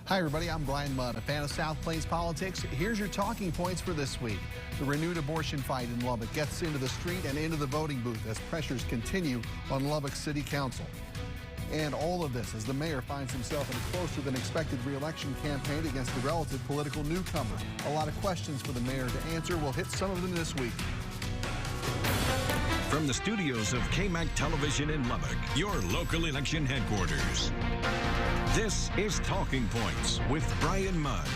Hi everybody, I'm Bryan Mudd, a fan of South Plains politics. Here's your talking points for this week. The renewed abortion fight in Lubbock gets into the street and into the voting booth as pressures continue on Lubbock City Council. And all of this as the mayor finds himself in a closer than expected re-election campaign against the relative political newcomer. A lot of questions for the mayor to answer. We'll hit some of them this week. From the studios of KAMC Television in Lubbock, your local election headquarters. This is Talking Points with Bryan Mudd.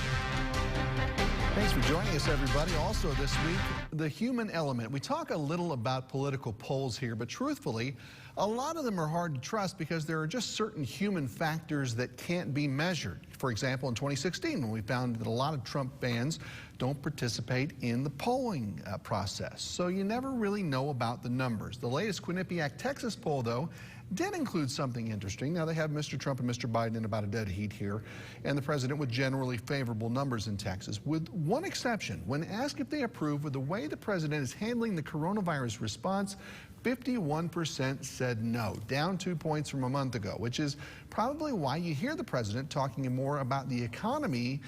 Thanks for joining us, everybody. Also this week, the human element. We talk a little about political polls here, but truthfully, a lot of them are hard to trust because there are just certain human factors that can't be measured. For example, in 2016, when we found that a lot of Trump fans don't participate in the polling process. So you never really know about the numbers. The latest Quinnipiac, Texas poll, though, did include something interesting. Now, they have Mr. Trump and Mr. Biden in about a dead heat here, and the president with generally favorable numbers in Texas, with one exception. When asked if they approve of the way the president is handling the coronavirus response, 51% said no, down 2 points from a month ago, which is probably why you hear the president talking more about the economy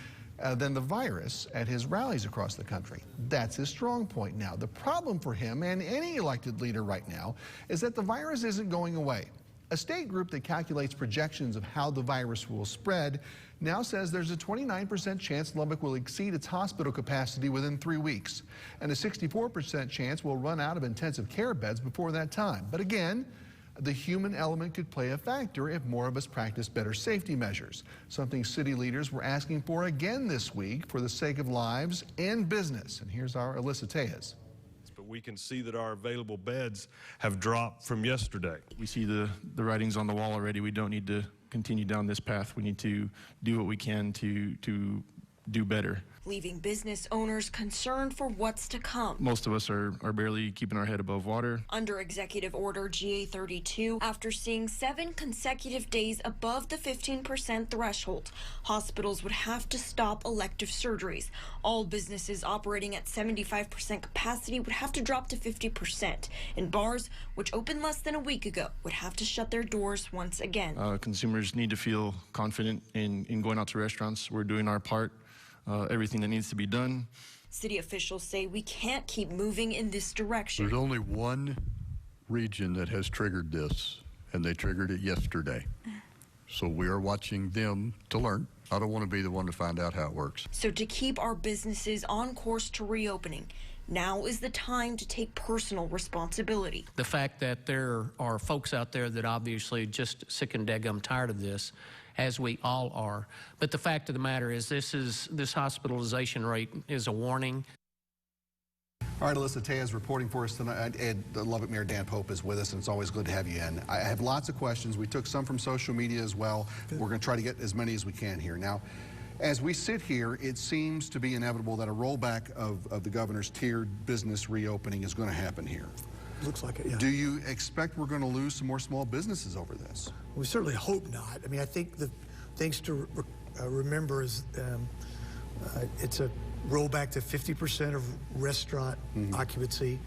than the virus at his rallies across the country. That's his strong point now. The problem for him and any elected leader right now is that the virus isn't going away. A state group that calculates projections of how the virus will spread now says there's a 29% chance Lubbock will exceed its hospital capacity within 3 weeks, and a 64% chance we'll run out of intensive care beds before that time. But again, the human element could play a factor if more of us practice better safety measures, something city leaders were asking for again this week for the sake of lives and business. And here's our Alyssa Tejas. But we can see that our available beds have dropped from yesterday. We see the writings on the wall already. We don't need to continue down this path. We need to do what we can to do better. Leaving business owners concerned for what's to come. Most of us are barely keeping our head above water. Under Executive Order GA32, after seeing 7 consecutive days above the 15% threshold, hospitals would have to stop elective surgeries. All businesses operating at 75% capacity would have to drop to 50%. And bars, which opened less than a week ago, would have to shut their doors once again. Consumers need to feel confident in going out to restaurants. We're doing our part. Everything that needs to be done. City officials say we can't keep moving in this direction. There's only one region that has triggered this, and they triggered it yesterday. So we are watching them to learn. I don't want to be the one to find out how it works. So to keep our businesses on course to reopening, now is the time to take personal responsibility. The fact that there are folks out there that obviously just sick and daggum tired of this, as we all are. But the fact of the matter is this hospitalization rate is a warning. All right, Alyssa Tejas reporting for us tonight, and the Lubbock Mayor Dan Pope is with us, and it's always good to have you in. I have lots of questions. We took some from social media as well. We're going to try to get as many as we can here. Now, as we sit here, it seems to be inevitable that a rollback of the governor's tiered business reopening is going to happen here. Looks like it, yeah. Do you expect we're going to lose some more small businesses over this? We certainly hope not. I mean, I think the things to remember is it's a rollback to 50% of restaurant occupancy.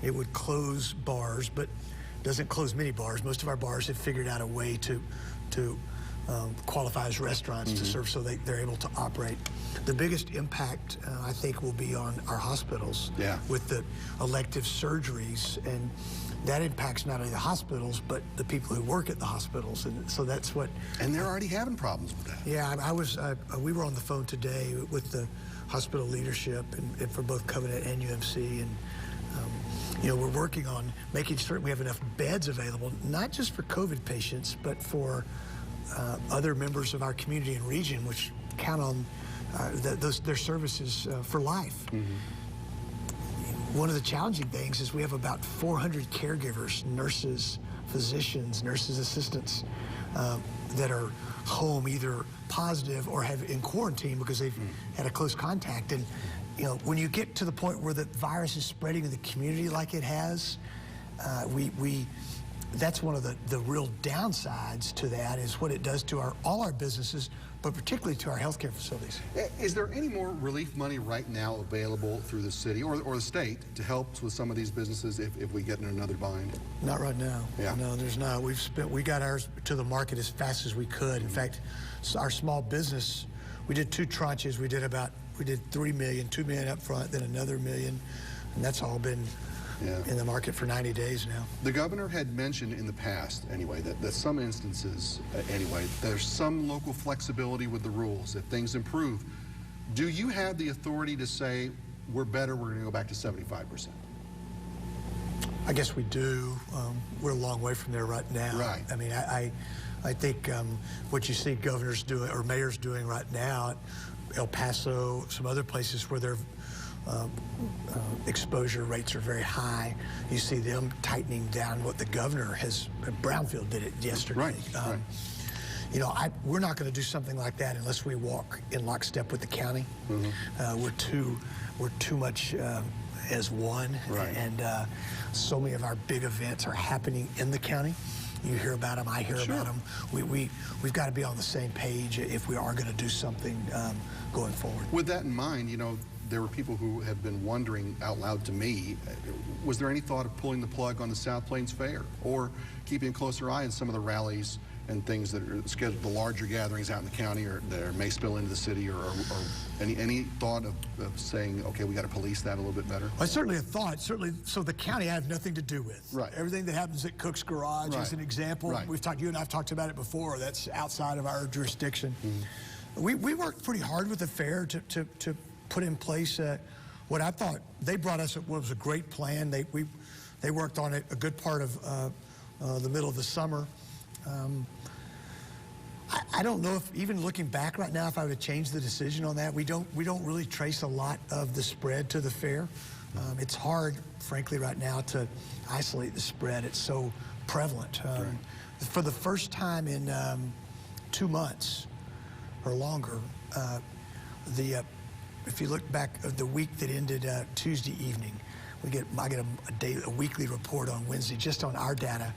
It would close bars, but doesn't close many bars. Most of our bars have figured out a way to qualify as restaurants to serve, so they're able to operate. The biggest impact, I think, will be on our hospitals with the elective surgeries, and that impacts not only the hospitals, but the people who work at the hospitals, and so that's what... And they're already having problems with that. Yeah, we were on the phone today with the hospital leadership and for both Covenant and UMC, and you know, we're working on making certain we have enough beds available, not just for COVID patients, but for other members of our community and region, which count on their services for life. One of the challenging things is we have about 400 caregivers, nurses, physicians, nurses assistants that are home either positive or have in quarantine because they've had a close contact. And you know, when you get to the point where the virus is spreading in the community like it has, that's one of the real downsides to that, is what it does to all our businesses, but particularly to our healthcare facilities. Is there any more relief money right now available through the city or the state to help with some of these businesses if we get in another bind? Not right now. Yeah. No, there's not. We got ours to the market as fast as we could. In fact, our small business we did 2 tranches. We did 3 million, 2 million up front, then another million, and that's all been in the market for 90 days now. The governor had mentioned in the past, anyway, that some instances, there's some local flexibility with the rules if things improve. Do you have the authority to say, we're better, we're going to go back to 75%? I guess we do. We're a long way from there right now. Right. I mean, I think what you see governors doing or mayors doing right now, El Paso, some other places where their exposure rates are very high, you see them tightening down what the governor has. Brownfield did it yesterday. Right. You know, we're not going to do something like that unless we walk in lockstep with the county. We're too much as one, and so many of our big events are happening in the county. You hear about them, I hear about them. We've got to be on the same page if we are going to do something going forward. With that in mind, you know, there were people who have been wondering out loud to me, was there any thought of pulling the plug on the South Plains Fair or keeping a closer eye on some of the rallies and things that are scheduled, the larger gatherings out in the county or that may spill into the city, or any thought of saying, okay, we got to police that a little bit better? Well, certainly a thought. Certainly, so the county I have nothing to do with. Right. Everything that happens at Cook's Garage is an example. Right. We've talked, you and I have talked about it before. That's outside of our jurisdiction. We worked pretty hard with the fair to put in place what I thought they brought us what was a great plan. They worked on it a good part of the middle of the summer. I don't know if, even looking back right now, if I would have changed the decision on that. We don't really trace a lot of the spread to the fair. It's hard, frankly, right now to isolate the spread. It's so prevalent. For the first time in 2 months or longer, if you look back at the week that ended Tuesday evening, I get a weekly report on Wednesday just on our data.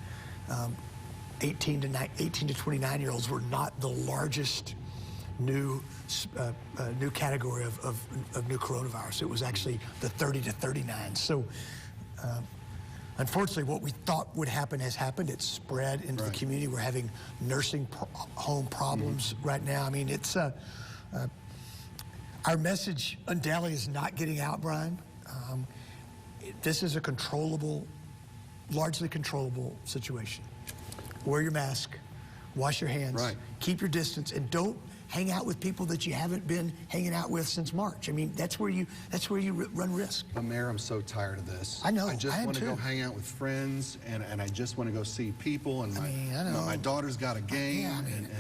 18 to 29-year-olds were not the largest new category of new coronavirus. It was actually the 30 to 39. So unfortunately, what we thought would happen has happened. It's spread into the community. We're having nursing home problems right now. I mean, it's our message undoubtedly is not getting out, Brian. This is a largely controllable situation. Wear your mask, wash your hands, keep your distance, and don't hang out with people that you haven't been hanging out with since March. I mean, that's where you run risk. Mayor, I'm so tired of this. I know. I just want to go hang out with friends, and I just want to go see people. And my daughter's got a game,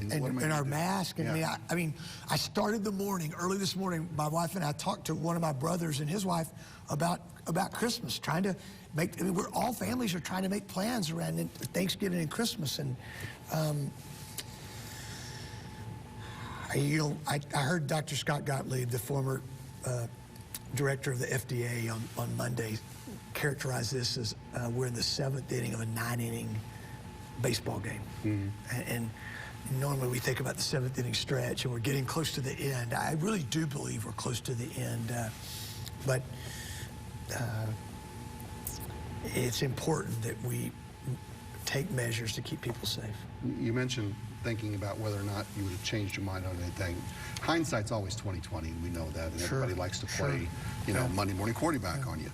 and our mask. And I mean, I started the morning early this morning. My wife and I talked to one of my brothers and his wife about Christmas, trying to make. I mean, all families are trying to make plans around Thanksgiving and Christmas, and. I heard Dr. Scott Gottlieb, the former director of the FDA, on Monday, characterize this as we're in the 7th inning of a 9-inning baseball game. And normally we think about the 7th inning stretch, and we're getting close to the end. I really do believe we're close to the end, but it's important that we take measures to keep people safe. You mentioned thinking about whether or not you would have changed your mind on anything. Hindsight's always 20/20. We know that, and everybody likes to play, Monday morning quarterback on you.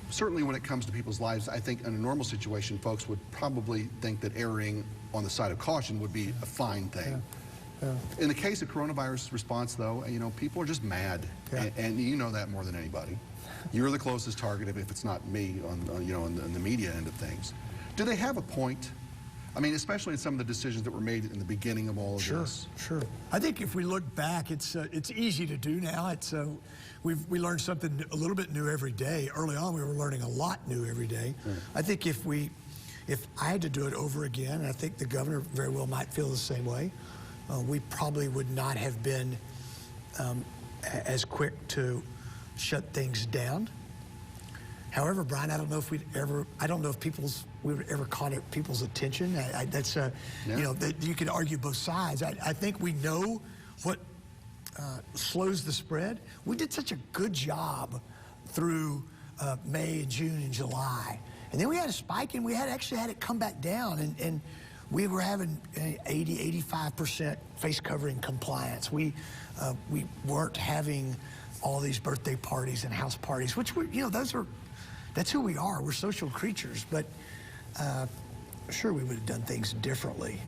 Certainly, when it comes to people's lives, I think in a normal situation, folks would probably think that erring on the side of caution would be a fine thing. In the case of coronavirus response, though, people are just mad, and you know that more than anybody. You're the closest target if it's not me on the media end of things. Do they have a point? I mean, especially in some of the decisions that were made in the beginning of all of this. Sure. I think if we look back, it's easy to do now. We learn something a little bit new every day. Early on, we were learning a lot new every day. I think if I had to do it over again, and I think the governor very well might feel the same way, we probably would not have been as quick to shut things down. However, Brian, I don't know if we would ever caught people's attention. You could argue both sides. I think we know what slows the spread. We did such a good job through May, June, and July. And then we had a spike, and we actually had it come back down. And we were having 80, 85% face covering compliance. We weren't having all these birthday parties and house parties, which we, that's who we are. We're social creatures, but sure, we would have done things differently.